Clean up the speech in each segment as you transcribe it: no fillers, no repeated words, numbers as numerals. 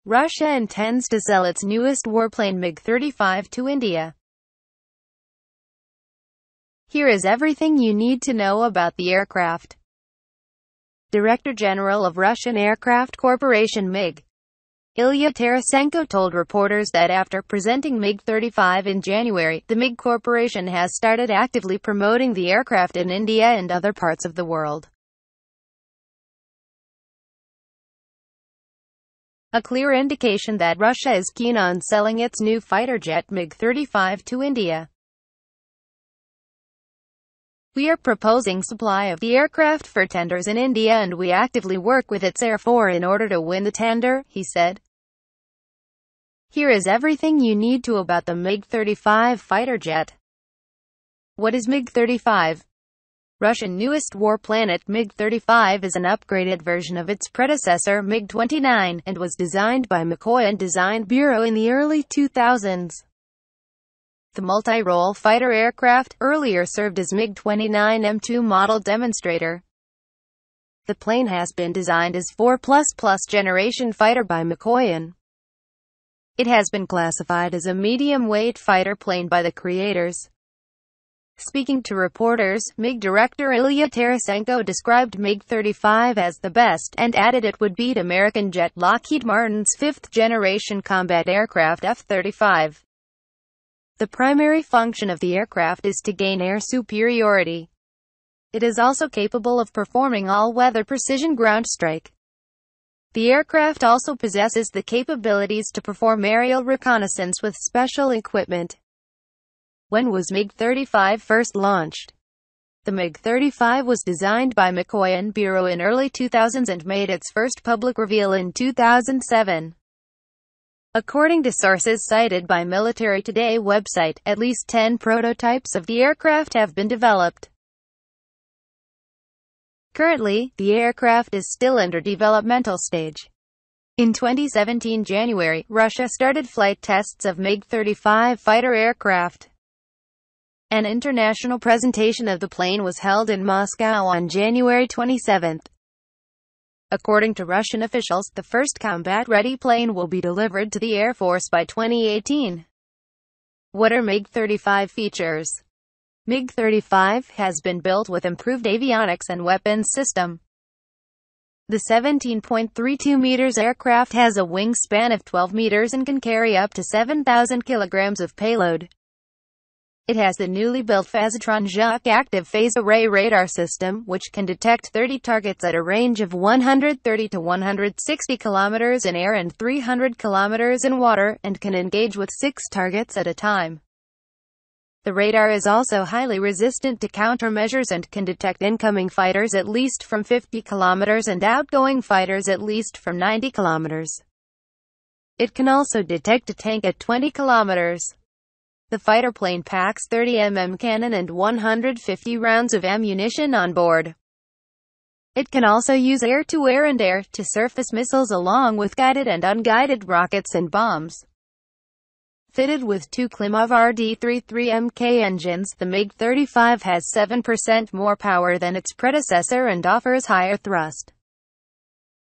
Russia intends to sell its newest warplane MiG-35 to India. Here is everything you need to know about the aircraft. Director General of Russian Aircraft Corporation MiG, Ilya Tarasenko told reporters that after presenting MiG-35 in January, the MiG Corporation has started actively promoting the aircraft in India and other parts of the world. A clear indication that Russia is keen on selling its new fighter jet MiG-35 to India. We are proposing supply of the aircraft for tenders in India and we actively work with its Air Force in order to win the tender, he said. Here is everything you need to about the MiG-35 fighter jet. What is MiG-35? Russian newest warplane MiG-35 is an upgraded version of its predecessor MiG-29, and was designed by Mikoyan Design Bureau in the early 2000s. The multi-role fighter aircraft earlier served as MiG-29 M2 model demonstrator. The plane has been designed as 4++ generation fighter by Mikoyan. It has been classified as a medium-weight fighter plane by the creators. Speaking to reporters, MiG director Ilya Tarasenko described MiG-35 as the best, and added it would beat American jet Lockheed Martin's fifth-generation combat aircraft F-35. The primary function of the aircraft is to gain air superiority. It is also capable of performing all-weather precision ground strike. The aircraft also possesses the capabilities to perform aerial reconnaissance with special equipment. When was MiG-35 first launched? The MiG-35 was designed by Mikoyan Bureau in early 2000s and made its first public reveal in 2007. According to sources cited by Military Today website, at least 10 prototypes of the aircraft have been developed. Currently, the aircraft is still under developmental stage. In 2017 January, Russia started flight tests of MiG-35 fighter aircraft. An international presentation of the plane was held in Moscow on January 27. According to Russian officials, the first combat-ready plane will be delivered to the Air Force by 2018. What are MiG-35 features? MiG-35 has been built with improved avionics and weapons system. The 17.32 meters aircraft has a wingspan of 12 meters and can carry up to 7,000 kilograms of payload. It has the newly built Phasotron Jacques active phase array radar system, which can detect 30 targets at a range of 130 to 160 kilometers in air and 300 kilometers in water, and can engage with 6 targets at a time. The radar is also highly resistant to countermeasures and can detect incoming fighters at least from 50 kilometers and outgoing fighters at least from 90 kilometers. It can also detect a tank at 20 kilometers. The fighter plane packs 30 mm cannon and 150 rounds of ammunition on board. It can also use air-to-air and air-to-surface missiles along with guided and unguided rockets and bombs. Fitted with 2 Klimov RD-33MK engines, the MiG-35 has 7% more power than its predecessor and offers higher thrust.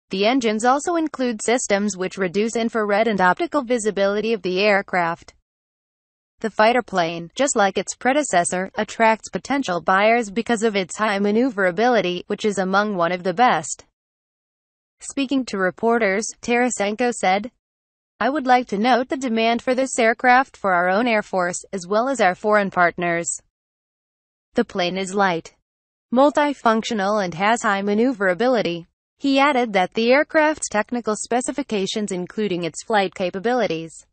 The engines also include systems which reduce infrared and optical visibility of the aircraft. The fighter plane, just like its predecessor, attracts potential buyers because of its high maneuverability, which is among one of the best. Speaking to reporters, Tarasenko said, "I would like to note the demand for this aircraft for our own Air Force, as well as our foreign partners. The plane is light, multifunctional and has high maneuverability." He added that the aircraft's technical specifications, including its flight capabilities,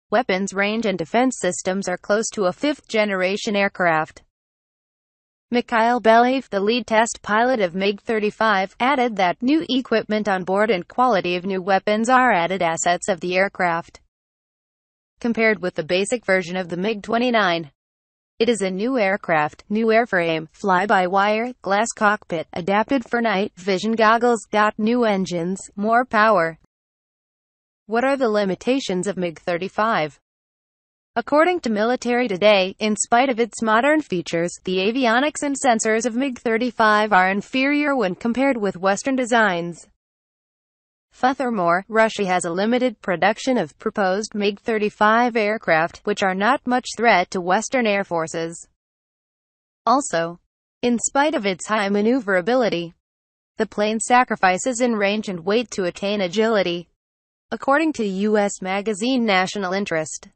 weapons range and defense systems, are close to a fifth-generation aircraft. Mikhail Belyaev, the lead test pilot of MiG-35, added that new equipment on board and quality of new weapons are added assets of the aircraft. Compared with the basic version of the MiG-29, it is a new aircraft, new airframe, fly-by-wire, glass cockpit, adapted for night vision goggles, got new engines, more power. What are the limitations of MiG-35? According to Military Today, in spite of its modern features, the avionics and sensors of MiG-35 are inferior when compared with Western designs. Furthermore, Russia has a limited production of proposed MiG-35 aircraft, which are not much threat to Western air forces. Also, in spite of its high maneuverability, the plane sacrifices in range and weight to attain agility, according to U.S. magazine National Interest.